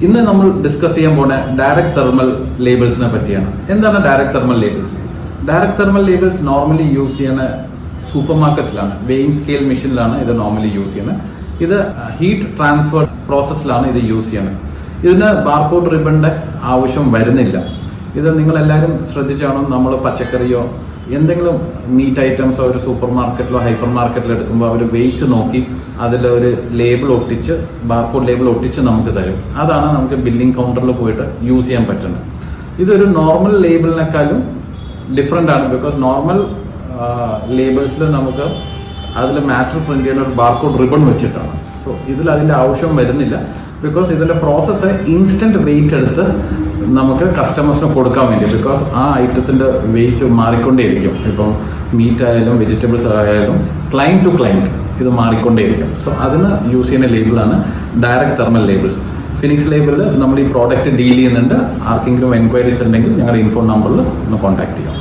ഇന്ന് നമ്മൾ ഡിസ്കസ് ചെയ്യാൻ പോണ ഡയറക്ട് തെർമൽ ലേബിൾസിനെ പറ്റിയാണ്. എന്താണ് direct thermal labels? Direct thermal labels normally use ചെയ്യുന്ന സൂപ്പർ മാർക്കറ്റ്സിലാണ്, വെയിങ് സ്കെയിൽ മെഷീനിലാണ് ഇത് നോർമലി യൂസ് ചെയ്യുന്നത്. ഇത് ഹീറ്റ് ട്രാൻസ്ഫർ പ്രോസസ്സിലാണ് ഇത് യൂസ് ചെയ്യുന്നത്. ഇതിന് ബാർകോഡ് റിബണിന്റെ ആവശ്യം വരുന്നില്ല. ഇത് നിങ്ങളെല്ലാവരും ശ്രദ്ധിച്ചാണോ, നമ്മൾ പച്ചക്കറിയോ എന്തെങ്കിലും മീറ്റ് ഐറ്റംസോ ഒരു സൂപ്പർ മാർക്കറ്റിലോ ഹൈപ്പർ മാർക്കറ്റിലോ എടുക്കുമ്പോൾ അവർ വെയിറ്റ് നോക്കി അതിലൊരു ലേബിൾ ഒട്ടിച്ച്, ബാർകോഡ് ലേബിൾ ഒട്ടിച്ച് നമുക്ക് തരും. അതാണ് നമുക്ക് ബില്ലിംഗ് കൗണ്ടറിൽ പോയിട്ട് യൂസ് ചെയ്യാൻ പറ്റുന്നത്. ഇതൊരു നോർമൽ ലേബിളിനേക്കാളും ഡിഫറെൻ്റ് ആണ്. ബിക്കോസ് നോർമൽ ലേബിൾസിൽ നമുക്ക് അതിൽ മാറ്റർ പ്രിന്റ് ചെയ്യുന്ന ഒരു ബാർകോഡ് റിബൺ വെച്ചിട്ടാണ്. സോ ഇതിൽ അതിൻ്റെ ആവശ്യം വരുന്നില്ല. ബിക്കോസ് ഇതിന്റെ പ്രോസസ്സ് ഇൻസ്റ്റന്റ് വെയിറ്റ് എടുത്ത് നമുക്ക് കസ്റ്റമേഴ്സിന് കൊടുക്കാൻ വേണ്ടി, ബിക്കോസ് ആ ഐറ്റത്തിന്റെ വെയിറ്റ് മാറിക്കൊണ്ടേയിരിക്കും. ഇപ്പം മീറ്റ് ആയാലും വെജിറ്റബിൾസ് ആയാലും ക്ലൈന്റ് ടു ക്ലൈന്റ് ഇത് മാറിക്കൊണ്ടേയിരിക്കും. സോ അതിന് യൂസ് ചെയ്യുന്ന ലേബിളാണ് ഡയറക്ട് തെർമൽ ലേബിൾസ്. ഫിനിക്സ് ലേബിളിൽ നമ്മൾ ഈ പ്രോഡക്റ്റ് ഡീൽ ചെയ്യുന്നുണ്ട്. ആർക്കെങ്കിലും എൻക്വയറീസ് ഉണ്ടെങ്കിൽ ഞങ്ങളുടെ ഇൻഫോ നമ്പറിൽ ഒന്ന് കോൺടാക്ട് ചെയ്യാം.